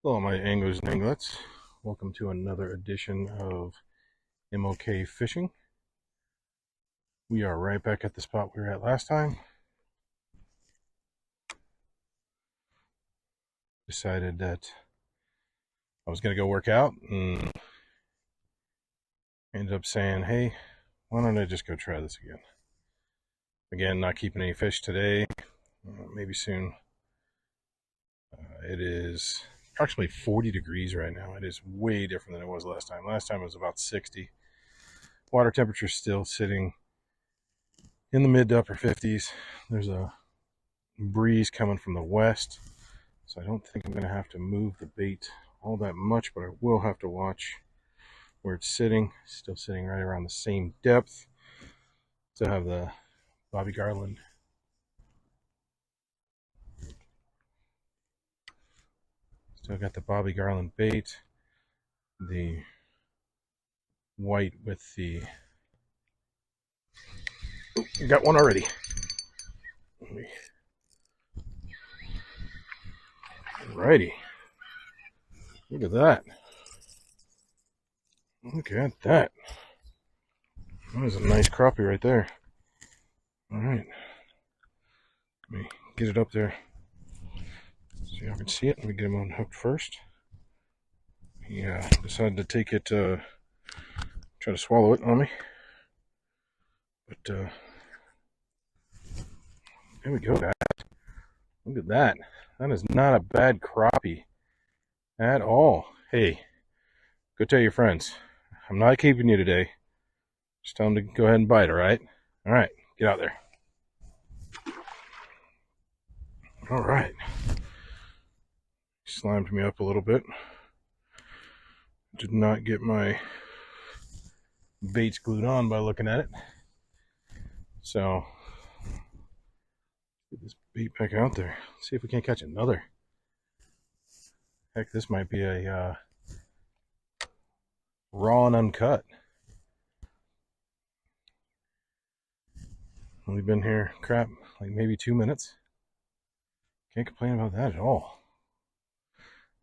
Hello, my anglers and anglets. Welcome to another edition of MOK Fishing. We are right back at the spot we were at last time. Decided that I was going to go work out and ended up saying, hey, why don't I just go try this again? Again, not keeping any fish today. Maybe soon. It is approximately 40 degrees right now. It is way different than it was last time. Last time it was about 60. Water temperature is still sitting in the mid to upper 50s. There's a breeze coming from the west, so I don't think I'm going to have to move the bait all that much, but I will have to watch where it's sitting. Still sitting right around the same depth. Still have the Bobby Garland. Still got the Bobby Garland bait. The white with the... Oh, I got one already. Alrighty. Look at that. Look at that. That was a nice crappie right there. Alright. Let me get it up there so y'all can see it. Let me get him unhooked first. Yeah, decided to take it, try to swallow it on me. But, there we go, guys. Look at that. That is not a bad crappie at all. Hey, go tell your friends. I'm not keeping you today. Just tell them to go ahead and bite, alright? Alright, get out there. Alright. Slimed me up a little bit. Did not get my baits glued on by looking at it. So, get this bait back out there. See if we can't catch another. Heck, this might be a raw and uncut. Only been here, crap, like maybe 2 minutes. Can't complain about that at all.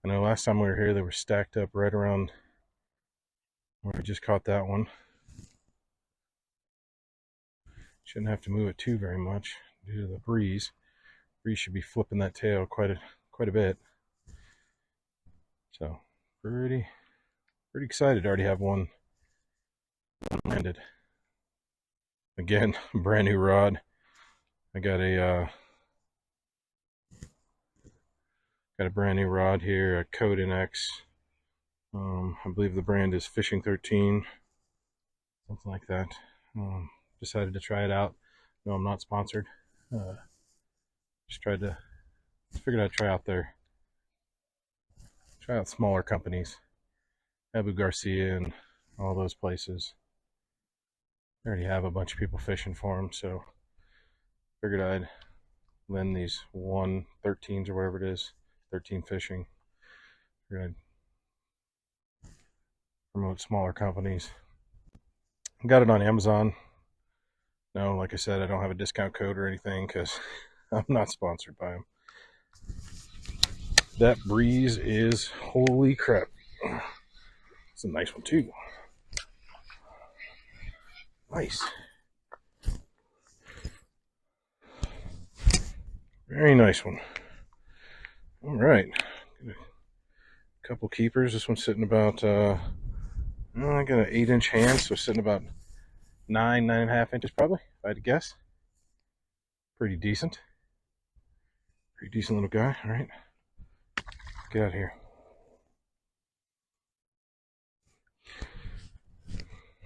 I know last time we were here, they were stacked up right around where we just caught that one. Shouldn't have to move it too very much due to the breeze. Breeze should be flipping that tail quite a bit. So pretty excited to already have one landed. Again, brand new rod. I got a brand new rod here, a Coden X. I believe the brand is Fishing 13, something like that. Decided to try it out. No, I'm not sponsored. Just figured I'd try out smaller companies, Abu Garcia and all those places. I already have a bunch of people fishing for them, so figured I'd lend these 113s or whatever it is, 13 Fishing. Figured I'd promote smaller companies. Got it on Amazon. No, like I said, I don't have a discount code or anything because I'm not sponsored by them. That breeze is holy crap. It's a nice one too. Nice. Very nice one. All right. A couple keepers. This one's sitting about, I got an 8-inch hand, so sitting about 9.5 inches probably, if I had to guess. Pretty decent. Pretty decent little guy. All right. Get out of here.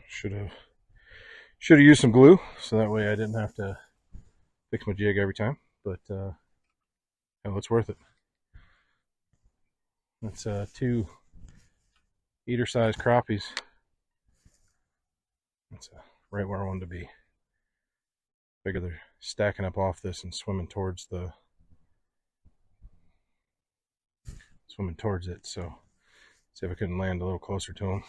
Should have used some glue, so that way I didn't have to fix my jig every time. But hell, it's worth it. That's 2 eater-sized crappies. That's right where I wanted to be. Figure they're stacking up off this and swimming towards it. So see if I couldn't land a little closer to them.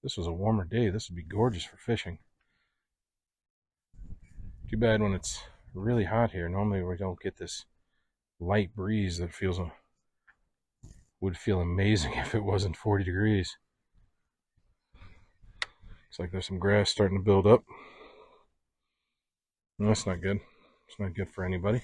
This was a warmer day. This would be gorgeous for fishing. Too bad when it's really hot here. Normally we don't get this light breeze that would feel amazing if it wasn't 40 degrees. Looks like there's some grass starting to build up. No, that's not good. It's not good for anybody.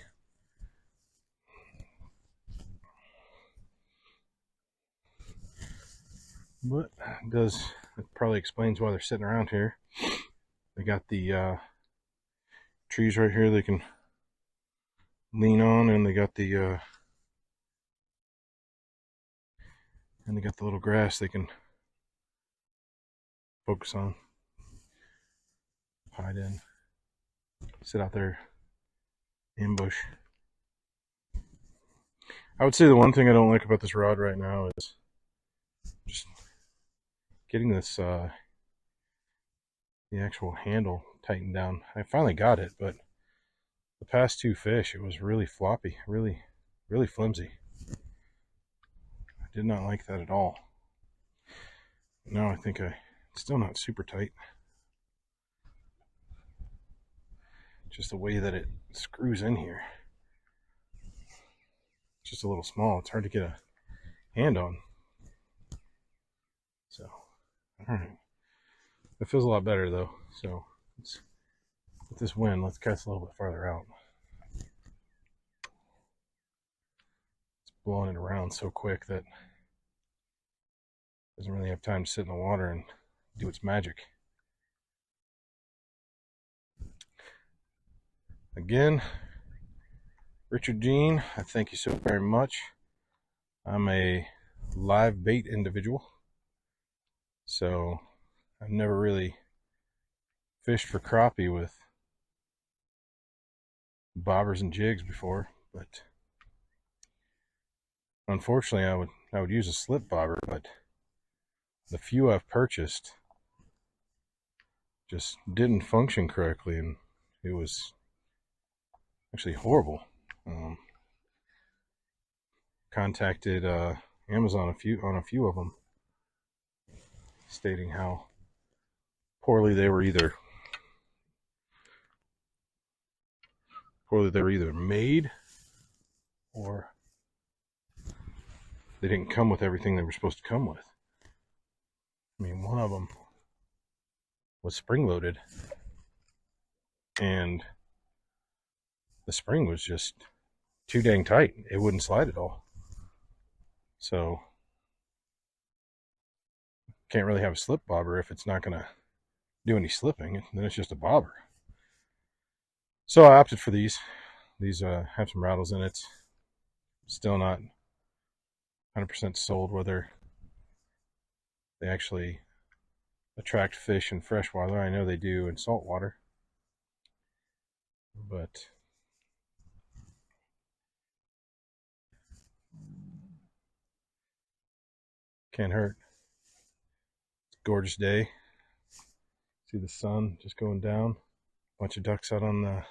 But it probably explains why they're sitting around here. They got the trees right here they can lean on, and they got the little grass they can focus on, hide in, sit out there, ambush. I would say the one thing I don't like about this rod right now is just getting this the actual handle tightened down. I finally got it, but the past two fish, it was really floppy, really flimsy. I did not like that at all. Now I think it's still not super tight. Just the way that it screws in here. It's just a little small. It's hard to get a hand on. So, alright. It feels a lot better though. So, with this wind, let's cast a little bit farther out. It's blowing it around so quick that it doesn't really have time to sit in the water and do its magic. Again, Richard Jean, I thank you so very much. I'm a live bait individual, so I've never really fished for crappie with bobbers and jigs before, but unfortunately I would use a slip bobber, but the few I've purchased just didn't function correctly, and it was actually horrible. Contacted Amazon on a few of them, stating how poorly they were either made, or they didn't come with everything they were supposed to come with. I mean, one of them was spring loaded, and the spring was just too dang tight. It wouldn't slide at all. So can't really have a slip bobber if it's not going to do any slipping. Then it's just a bobber. So I opted for these. These have some rattles in it. Still not 100% sold whether they actually attract fish in freshwater. I know they do in saltwater, but can't hurt. It's a gorgeous day. See the sun just going down. Bunch of ducks out on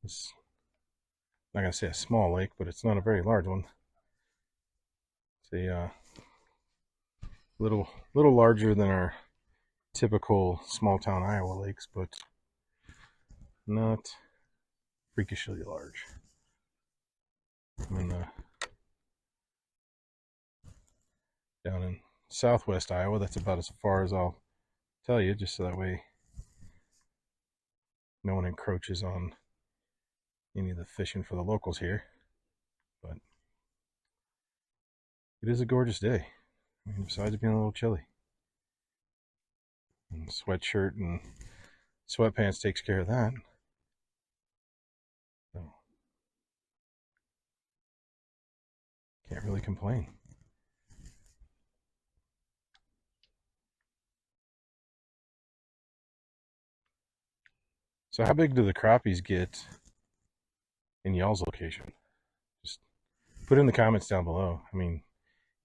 this, not gonna say a small lake, but it's not a very large one. It's a little larger than our typical small town Iowa lakes, but not freakishly large. And down in southwest Iowa, that's about as far as I'll tell you, just so that way no one encroaches on any of the fishing for the locals here. But it is a gorgeous day. I mean, besides being a little chilly. And sweatshirt and sweatpants takes care of that. So can't really complain. So how big do the crappies get in y'all's location? Just put in the comments down below. I mean,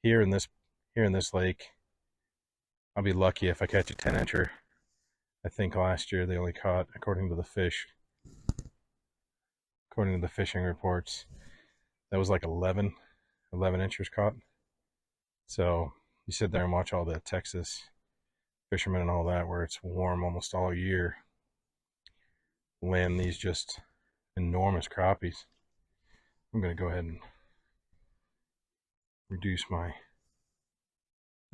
here in this lake, I'll be lucky if I catch a 10-incher. I think last year they only caught, according to the fishing reports, that was like 11 inchers caught. So you sit there and watch all the Texas fishermen and all that, where it's warm almost all year, land these just enormous crappies. I'm going to go ahead and reduce my,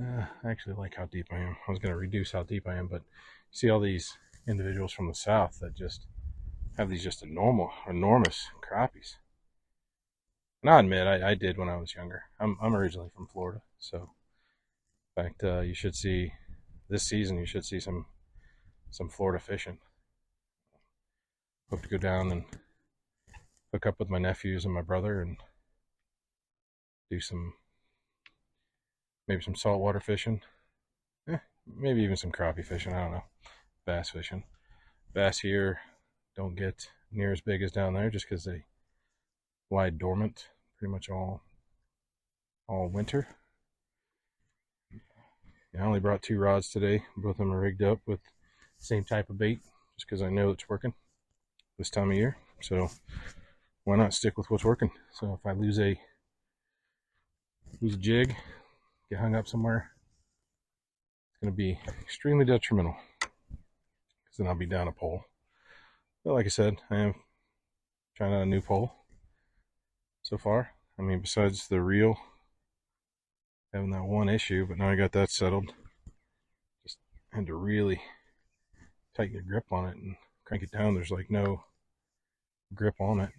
I actually like how deep I am. I was going to reduce how deep I am, but see all these individuals from the south that just have these just enormous crappies. And I admit, I did when I was younger. I'm originally from Florida, so in fact, you should see this season. You should see some Florida fishing. Hope to go down and hook up with my nephews and my brother and do maybe some saltwater fishing. Maybe even some crappie fishing. I don't know. Bass fishing. Bass here don't get near as big as down there just because they lie dormant pretty much all winter. I only brought 2 rods today. Both of them are rigged up with the same type of bait just because I know it's working this time of year. So why not stick with what's working? So if I lose a jig, get hung up somewhere, it's going to be extremely detrimental because then I'll be down a pole. But like I said, I am trying out a new pole so far. I mean, besides the reel having that one issue, but now I got that settled. Just had to really tighten your grip on it and crank it down. There's like no grip on it.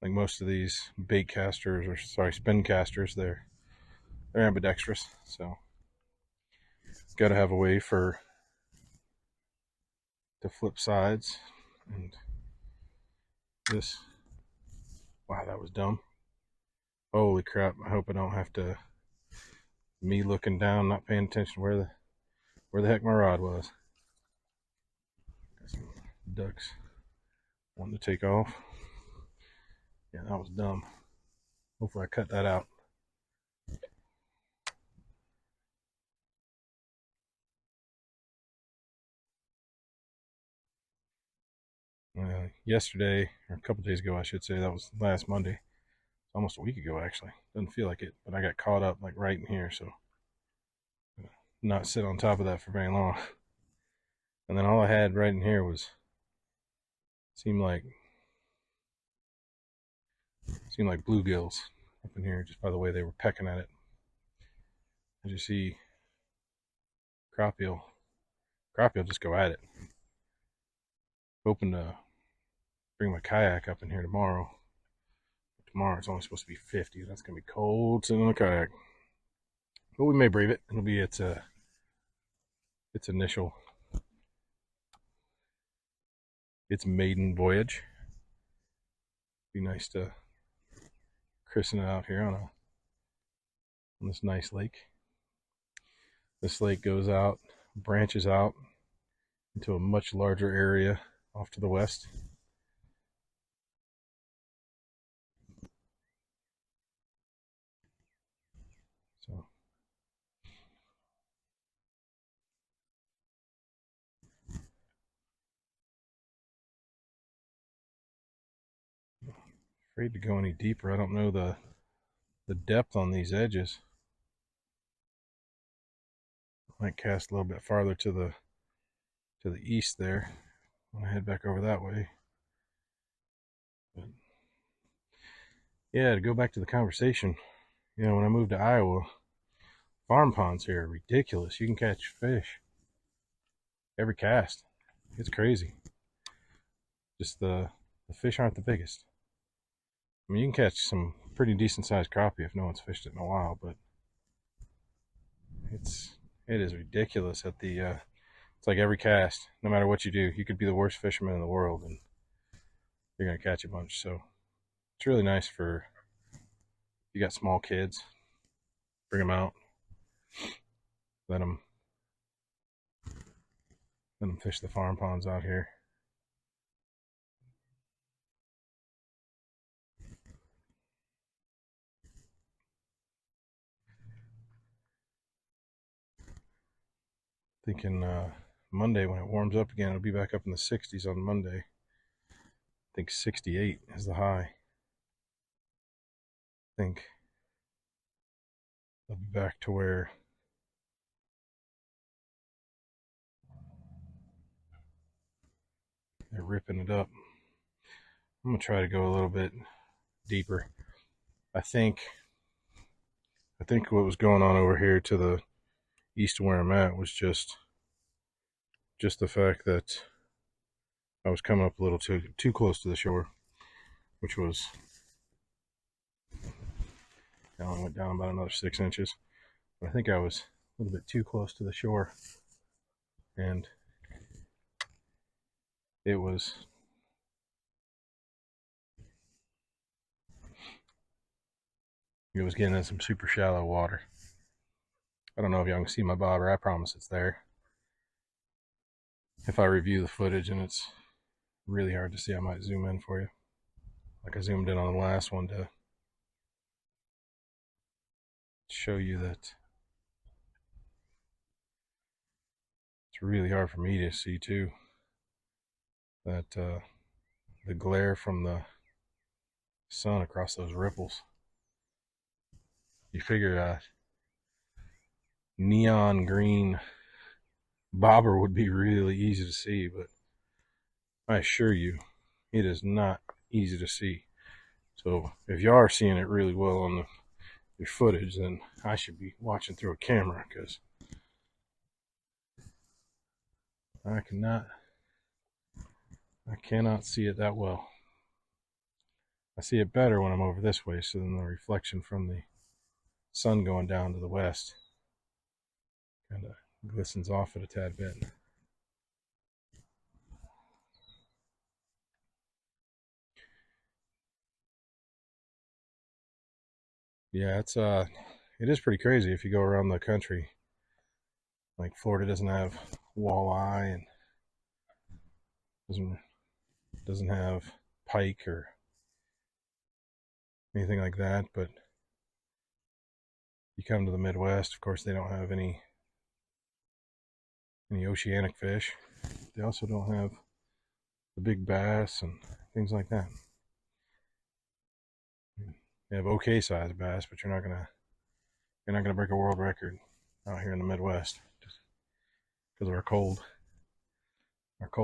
Like most of these bait casters, or sorry, spin casters, they're ambidextrous, so got to have a way to flip sides. And this, wow, that was dumb. Holy crap! I hope I don't have to me looking down, not paying attention where the heck my rod was. Got some ducks wanting to take off. Yeah, that was dumb. Hopefully I cut that out. Yesterday, or a couple days ago, I should say, that was last Monday. Almost a week ago, actually. Doesn't feel like it, but I got caught up like right in here, so not sit on top of that for very long. And then all I had right in here seemed like bluegills up in here, just by the way they were pecking at it. As you see, crappie will just go at it. Hoping to bring my kayak up in here tomorrow. Tomorrow it's only supposed to be 50. That's gonna be cold sitting on a kayak, but we may brave it. It'll be its initial, its maiden voyage. Be nice to christen it out here on this nice lake. This lake goes out, branches out into a much larger area off to the west. So afraid to go any deeper. I don't know the depth on these edges. Might cast a little bit farther to the east there when I head back over that way. But yeah, to go back to the conversation, when I moved to Iowa, farm ponds here are ridiculous. You can catch fish every cast. It's crazy. Just the fish aren't the biggest. I mean, you can catch some pretty decent sized crappie if no one's fished it in a while, but it is ridiculous at the it's like every cast, no matter what you do, you could be the worst fisherman in the world and you're gonna catch a bunch. So it's really nice for if you got small kids, bring them out, let them fish the farm ponds out here. Thinking Monday when it warms up again, it'll be back up in the 60s on Monday. I think 68 is the high. I think I'll be back to where They're ripping it up. I'm gonna try to go a little bit deeper. I think what was going on over here to the east of where I'm at was just the fact that I was coming up a little too close to the shore, which was, I only went down about another 6 inches. But I think I was a little bit too close to the shore, and it was getting in some super shallow water. I don't know if y'all can see my bobber. I promise it's there. If I review the footage and it's really hard to see, I might zoom in for you, like I zoomed in on the last one to show you that it's really hard for me to see too, that the glare from the sun across those ripples. You figure a neon green bobber would be really easy to see, but I assure you it is not easy to see. So if you are seeing it really well on your footage, then I should be watching through a camera, because I cannot see it that well. I see it better when I'm over this way, so then the reflection from the sun going down to the west kind of glistens off it a tad bit. Yeah, it is pretty crazy if you go around the country. Like Florida doesn't have walleye and doesn't have pike or anything like that, but you come to the Midwest, of course they don't have any oceanic fish. They also don't have the big bass and things like that. They have okay sized bass, but you're not gonna break a world record out here in the Midwest just because of our cold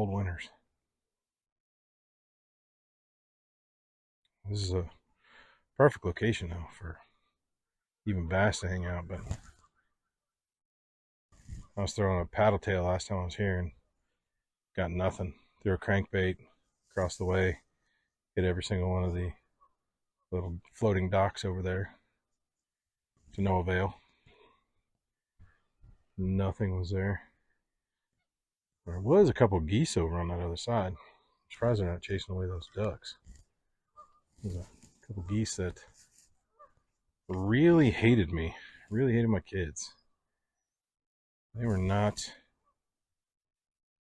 winters. This is a perfect location though for even bass to hang out, but I was throwing a paddle tail last time I was here and got nothing. Threw a crankbait across the way, hit every single one of the little floating docks over there, to no avail. Nothing was there. There was a couple of geese over on that other side. I'm surprised they're not chasing away those ducks. There's a couple of geese that really hated me, really hated my kids. They were not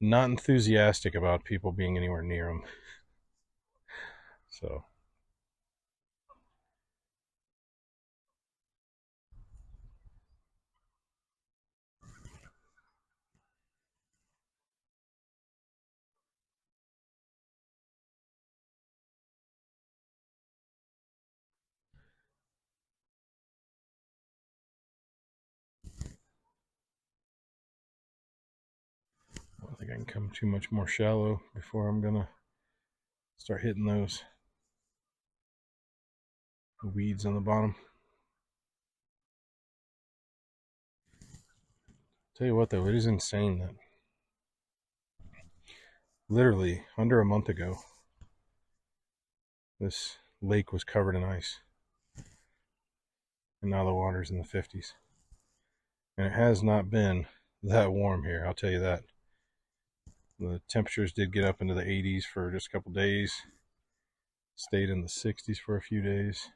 enthusiastic about people being anywhere near them. So I don't think I can come too much more shallow before I'm gonna start hitting those weeds on the bottom. Tell you what though, it is insane that literally under a month ago this lake was covered in ice, and now the water's in the 50s. And it has not been that warm here, I'll tell you that. The temperatures did get up into the 80s for just a couple days, stayed in the 60s for a few days,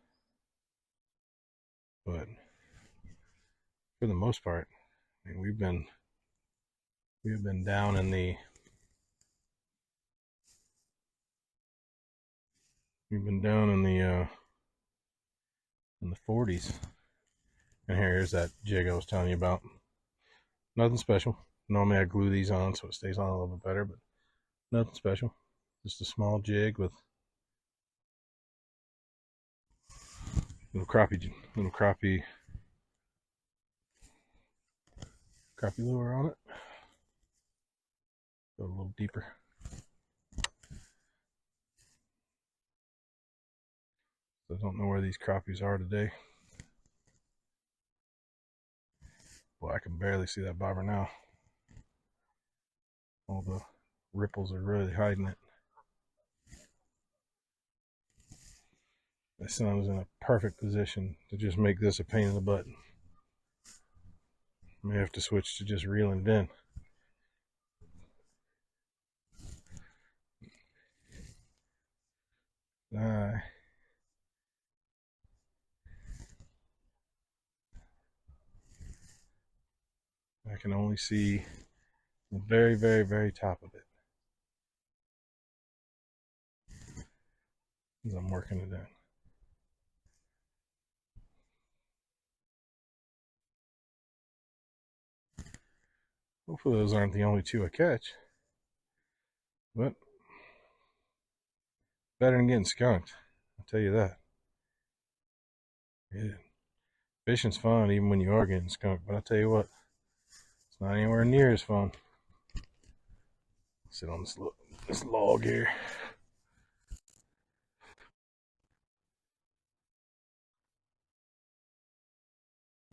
but for the most part, I mean, we've been down in the 40s. And here's that jig I was telling you about. Nothing special. Normally I glue these on so it stays on a little bit better, but nothing special. Just a small jig with little crappie lure on it. Go a little deeper. I don't know where these crappies are today. Well, I can barely see that bobber now. All the ripples are really hiding it. The sun is in a perfect position to just make this a pain in the butt. I may have to switch to just reeling it in. I can only see the very, very, very top of it as I'm working it in. Hopefully those aren't the only two I catch, but better than getting skunked, I'll tell you that. Yeah. Fishing's fun even when you are getting skunked, but I'll tell you what, it's not anywhere near as fun. Sit on this log here.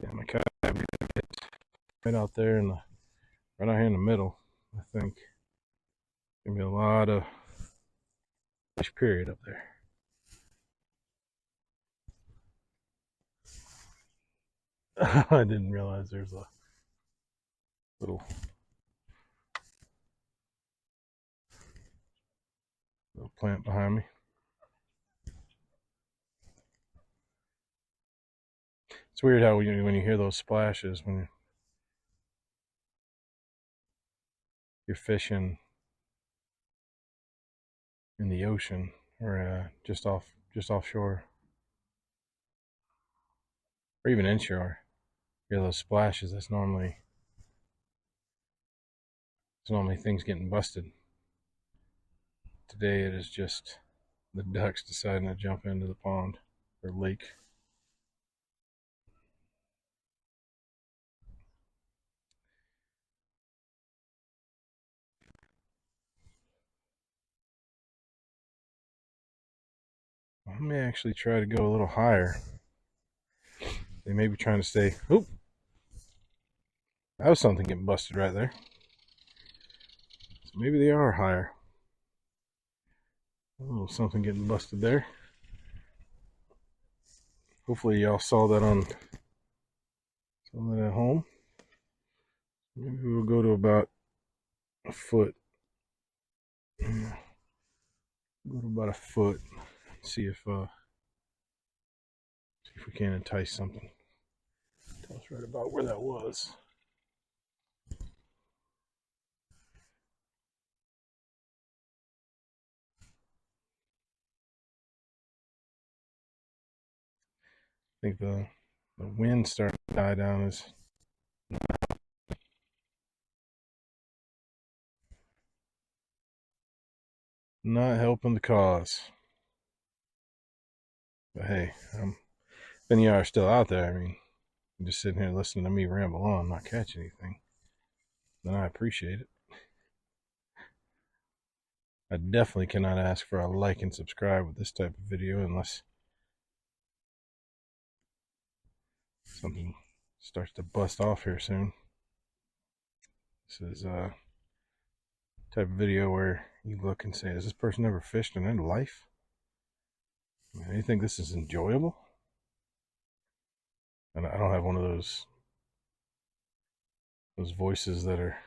Yeah, my kayak right out there right out here in the middle. I think gonna be a lot of fish period up there. I didn't realize there's a little plant behind me. It's weird how when you hear those splashes when you're fishing in the ocean or just offshore or even inshore. You hear those splashes. It's normally things getting busted. Today it is just the ducks deciding to jump into the pond or lake. I may actually try to go a little higher. They may be trying to stay. Oop! That was something getting busted right there. So maybe they are higher. A little something getting busted there. Hopefully y'all saw that at home. Maybe we'll go to about a foot. Yeah. Go to about a foot. See if we can entice something. Tell us right about where that was. I think the wind starting to die down is not helping the cause. But hey, if any of you are still out there, I mean, you're just sitting here listening to me ramble on, not catch anything, then I appreciate it. I definitely cannot ask for a like and subscribe with this type of video unless something starts to bust off here soon. This is a type of video where you look and say, has this person ever fished in their life? I mean, you think this is enjoyable? And I don't have one of those voices that are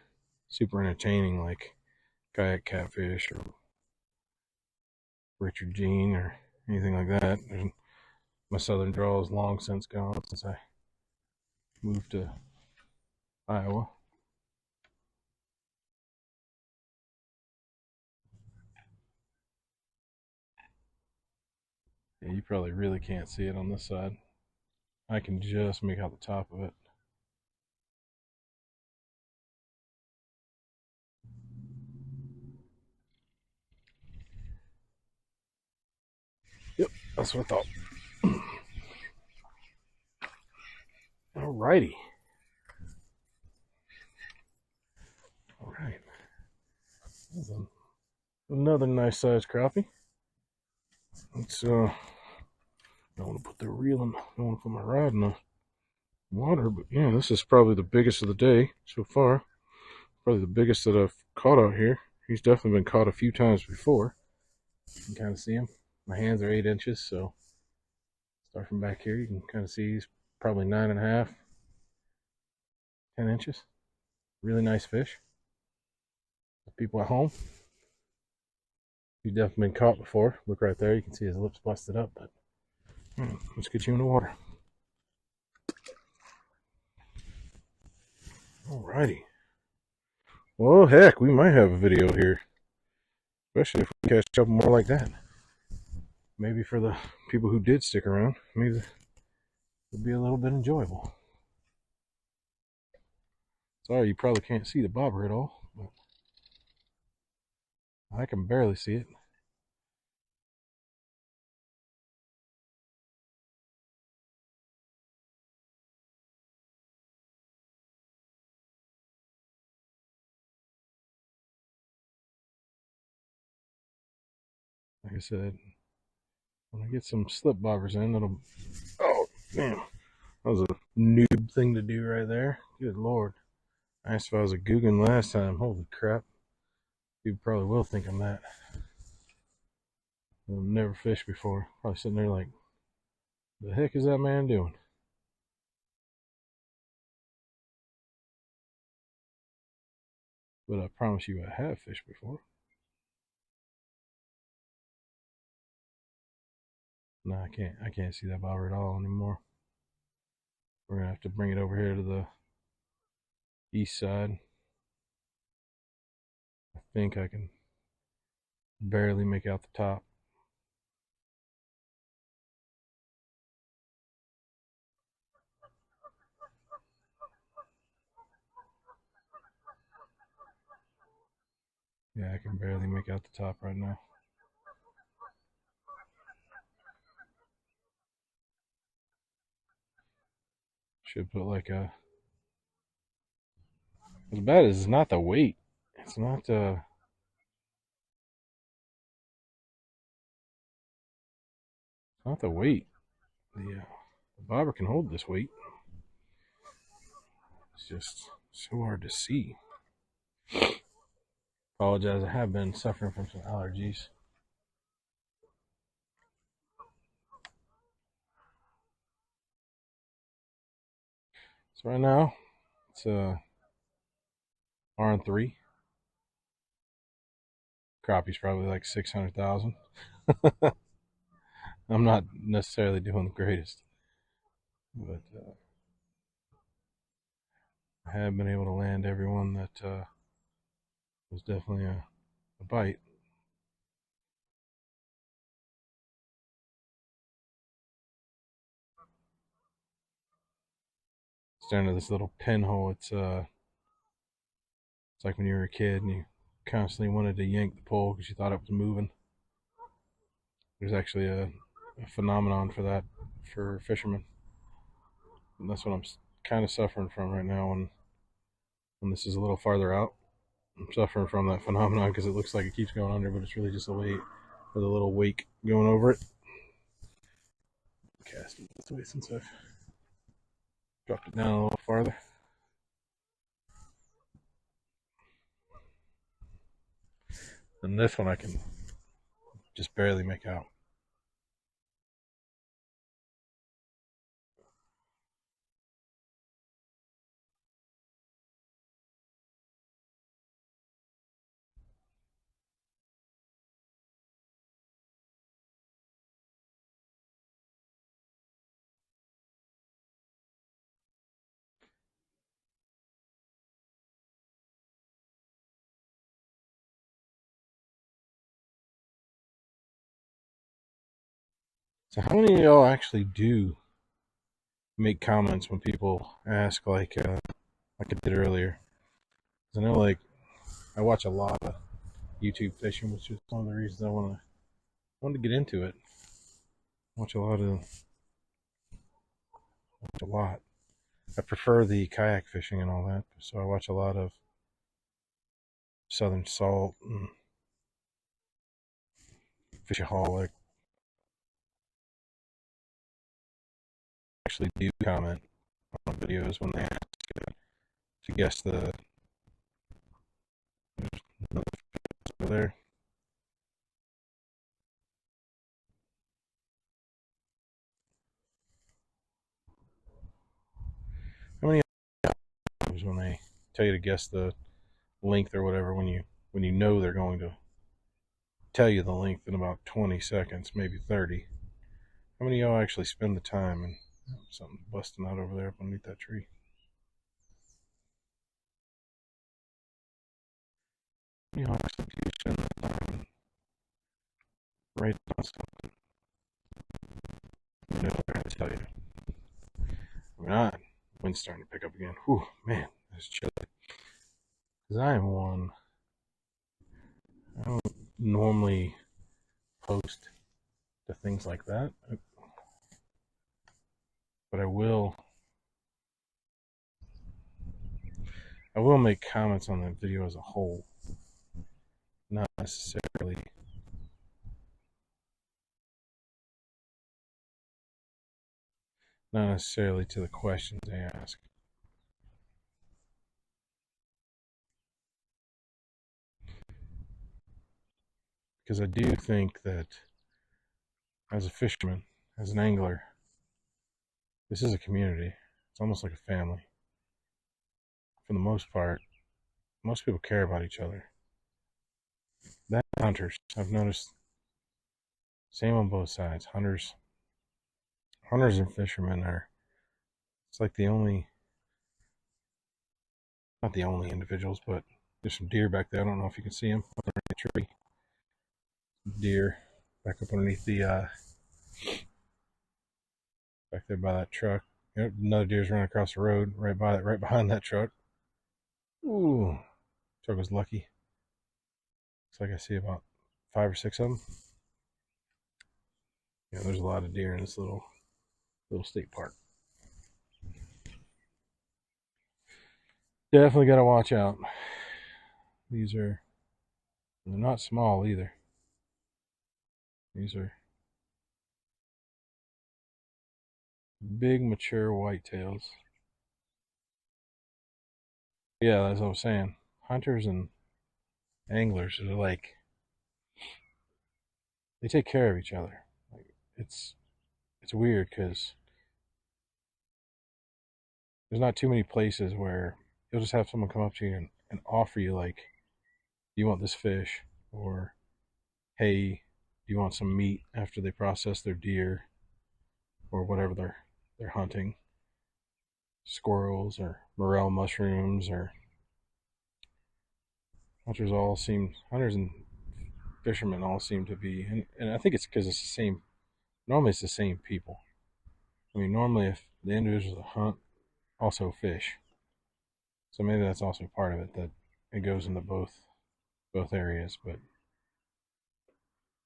super entertaining like Kayak Catfish or Richard Jean or anything like that. My southern drawl is long since gone since I moved to Iowa. Yeah, you probably really can't see it on this side. I can just make out the top of it. Yep, that's what I thought. Alrighty. Alright. That's another nice sized crappie. Let's I want to put the reel in. I want to put my rod in the water, but yeah, this is probably the biggest of the day so far. Probably the biggest that I've caught out here. He's definitely been caught a few times before. You can kind of see him. My hands are 8 inches, so start from back here. You can kind of see he's probably 9.5, 10 inches. Really nice fish. The people at home, he's definitely been caught before. Look right there. You can see his lips busted up, but let's get you in the water. Alrighty. Well, heck, we might have a video here. Especially if we catch a couple more like that. Maybe for the people who did stick around, maybe it'll be a little bit enjoyable. Sorry, you probably can't see the bobber at all, but I can barely see it. Like I said, when I get some slip bobbers in, it'll... Oh, damn. That was a noob thing to do right there. Good lord. I asked if I was a Guggen last time. Holy crap. People probably will think I'm that. I've never fished before. Probably sitting there like, the heck is that man doing? But I promise you I have fished before. No, I can't see that bobber at all anymore. We're gonna have to bring it over here to the east side. I think I can barely make out the top. Yeah, I can barely make out the top right now. Should put like a... As bad as it's not the weight. It's not the weight. The bobber can hold this weight. It's just so hard to see. Apologize, I have been suffering from some allergies. So right now, it's R3. Crappie's probably like 600,000. I'm not necessarily doing the greatest, but I have been able to land everyone that was definitely a bite. It's down to this little pinhole. It's like when you were a kid and you constantly wanted to yank the pole because you thought it was moving. There's actually a phenomenon for that for fishermen, and that's what I'm kind of suffering from right now. When this is a little farther out, I'm suffering from that phenomenon because it looks like it keeps going under, but it's really just a weight with a little wake going over it. Cast it this way since I've dropped it down a little farther. And this one I can just barely make out. So how many of y'all actually do make comments when people ask like I did earlier? Because I know like I watch a lot of YouTube fishing, which is one of the reasons I wanted to get into it. Watch a lot of watch a lot. I prefer the kayak fishing and all that, so I watch a lot of Southern Salt and Fishaholic. actually do comment on videos when they ask to guess the over there. How many times when they tell you to guess the length or whatever, when you know they're going to tell you the length in about 20 seconds, maybe 30? How many of y'all actually spend the time? And something busting out over there underneath that tree. You know, actually do spend the time right on something. You know what they're going to tell you. I mean, wind's starting to pick up again. Whew, man, it's chilly. Because I don't normally post to things like that, but I will make comments on the video as a whole, not necessarily to the questions they ask. Because I do think that as a fisherman, as an angler, this is a community. It's almost like a family. For the most part, most people care about each other. That hunters, I've noticed, same on both sides. Hunters and fishermen are, it's like not the only individuals, but there's some deer back there. I don't know if you can see them underneath the tree. Deer back up underneath the back there by that truck. Yep, another deer's running across the road right behind that truck. Ooh, truck was lucky. Looks like I see about 5 or 6 of them. Yeah, there's a lot of deer in this little state park. Definitely got to watch out. They're not small either. These are big, mature whitetails. Yeah, as I was saying, hunters and anglers are like, they take care of each other. Like, it's weird because there's not too many places where you'll just have someone come up to you and offer you, like, do you want this fish? Or, hey, do you want some meat after they process their deer? Or whatever they're hunting. Squirrels or morel mushrooms, or hunters and fishermen all seem to be, and I think it's because it's the same, normally it's the same people. I mean, normally if the individuals that hunt also fish, so maybe that's also part of it, that it goes into both areas. But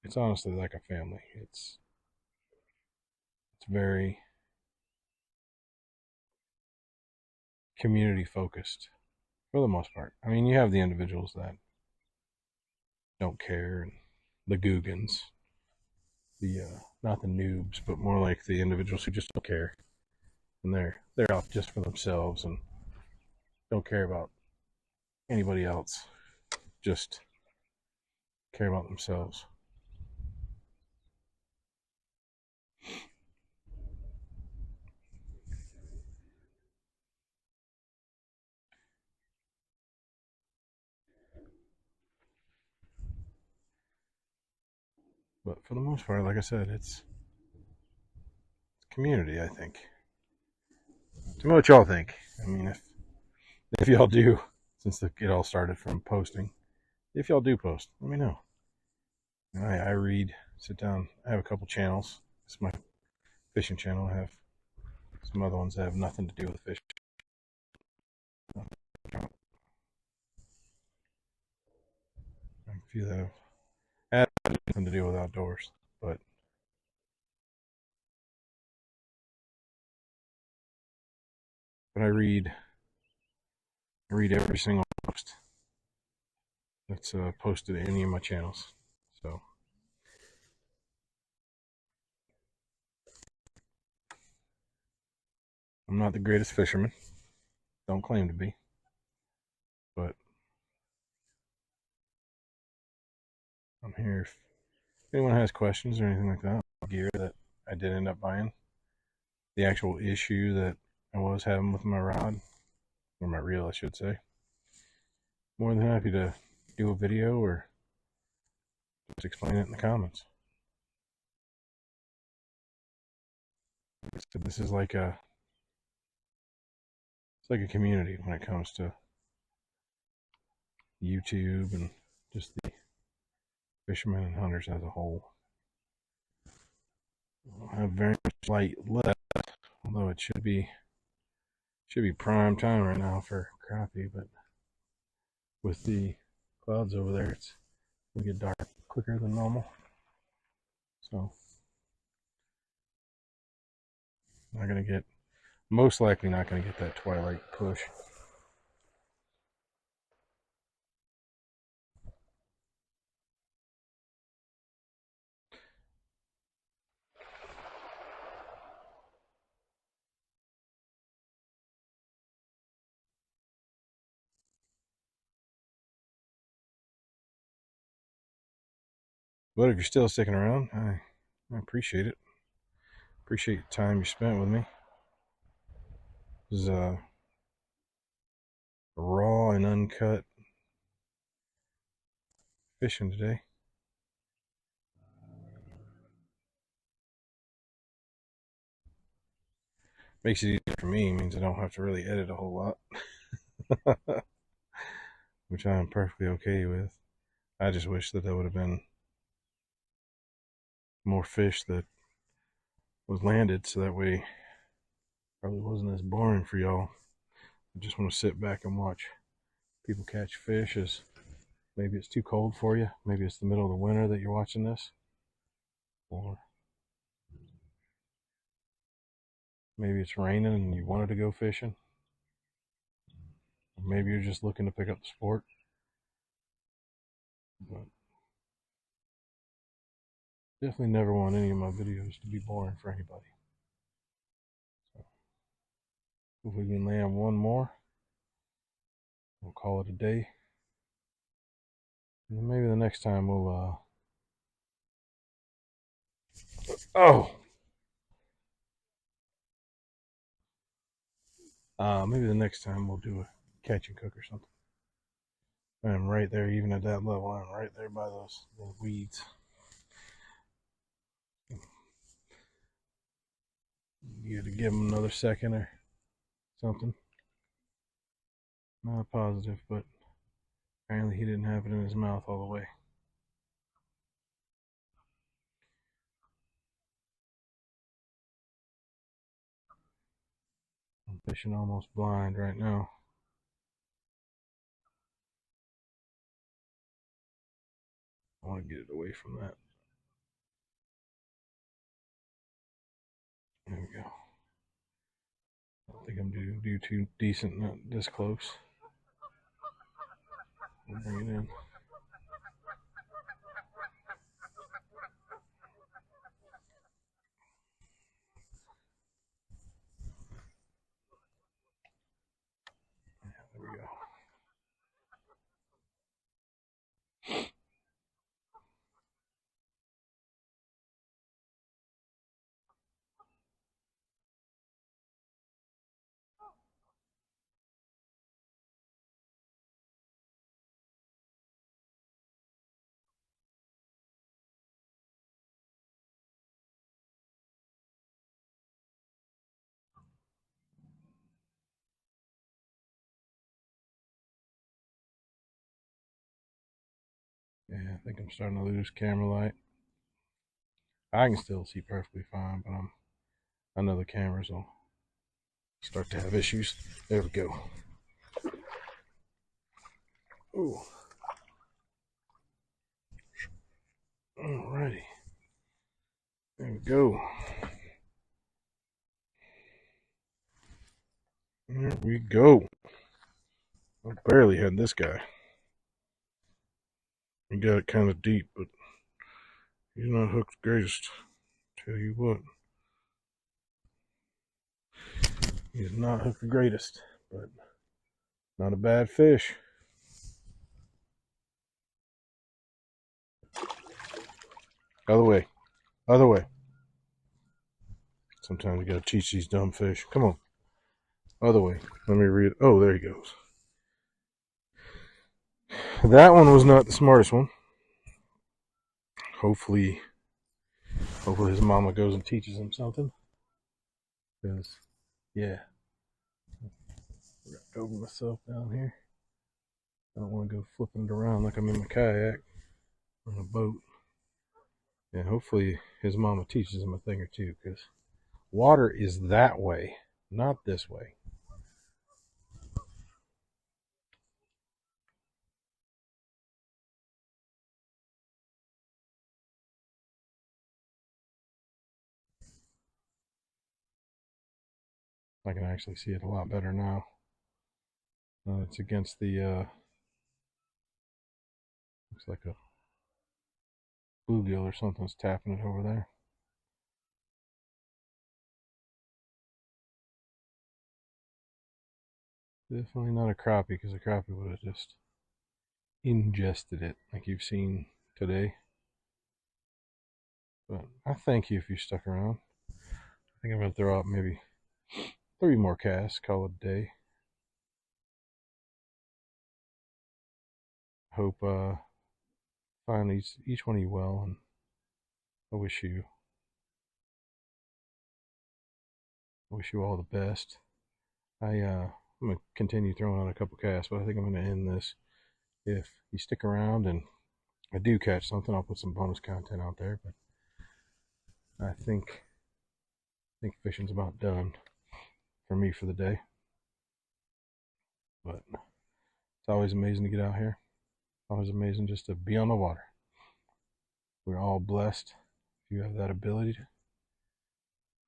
it's honestly like a family. It's very community focused for the most part. I mean, you have the individuals that don't care, and the googans, the not the noobs, but more like the individuals who just don't care, and they're out just for themselves and don't care about anybody else, just care about themselves. But for the most part, like I said, it's community, I think. Tell me what y'all think. I mean, if y'all do, since it all started from posting, if y'all do post, let me know. I read, sit down. I have a couple channels. It's my fishing channel. I have some other ones that have nothing to do with fishing. A few that have nothing to do with outdoors, but I read every single post that's posted to any of my channels. So I'm not the greatest fisherman. Don't claim to be. But I'm here if anyone has questions or anything like that. Gear that I did end up buying. The actual issue that I was having with my rod, or my reel, I should say. More than happy to do a video or just explain it in the comments. So this is like a, it's like a community when it comes to YouTube and just the fishermen and hunters as a whole. I have very much light left, although it should be prime time right now for crappie, but with the clouds over there, it's gonna get dark quicker than normal. So not gonna get, most likely not gonna get that twilight push. But if you're still sticking around, I appreciate it. Appreciate the time you spent with me. This is raw and uncut fishing today. Makes it easier for me, means I don't have to really edit a whole lot. Which I am perfectly okay with. I just wish that there would have been more fish that was landed, so that way it probably wasn't as boring for y'all. I just want to sit back and watch people catch fish. As maybe it's too cold for you, maybe it's the middle of the winter that you're watching this, or maybe it's raining and you wanted to go fishing, or maybe you're just looking to pick up the sport. But definitely never want any of my videos to be boring for anybody. So if we can land one more, we'll call it a day. And then maybe the next time we'll maybe the next time we'll do a catch and cook or something. I'm right there, even at that level. I'm right there by those weeds. You got to give him another second or something. Not positive, but apparently he didn't have it in his mouth all the way. I'm fishing almost blind right now. I want to get it away from that. There we go. I don't think I'm do too decent, not this close. I'll bring it in. There we go. Yeah, I think I'm starting to lose camera light. I can still see perfectly fine, but I know the cameras will start to have issues. There we go. Ooh. Alrighty. There we go. There we go. I barely had this guy. He got it kind of deep, but he's not hooked the greatest. Tell you what. He's not hooked the greatest, but not a bad fish. Other way. Other way. Sometimes you gotta teach these dumb fish. Come on. Other way. Let me read. Oh, there he goes. That one was not the smartest one. Hopefully his mama goes and teaches him something. Because, yeah. I got over myself down here. I don't want to go flipping it around like I'm in my kayak on a boat. And hopefully his mama teaches him a thing or two, because water is that way, not this way. I can actually see it a lot better now. It's against the, looks like a bluegill or something's tapping it over there. Definitely not a crappie, because a crappie would have just ingested it like you've seen today. But I thank you if you stuck around. I think I'm going to throw out maybe 3 more casts, call it a day. Hope find each one of you well, and I wish you all the best. I'm gonna continue throwing out a couple casts, but I think I'm gonna end this. If you stick around and I do catch something, I'll put some bonus content out there. But I think fishing's about done for me for the day. But it's always amazing to get out here. Always amazing just to be on the water. We're all blessed if you have that ability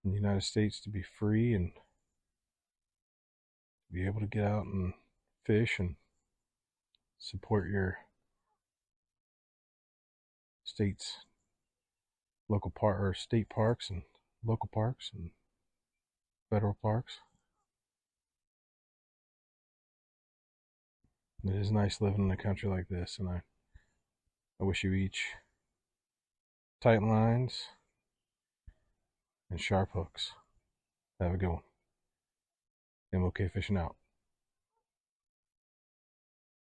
in the United States to be free and be able to get out and fish and support your state's local park or state parks and local parks and federal parks. It is nice living in a country like this, and I wish you each tight lines and sharp hooks. Have a good one. MOK Fishing out.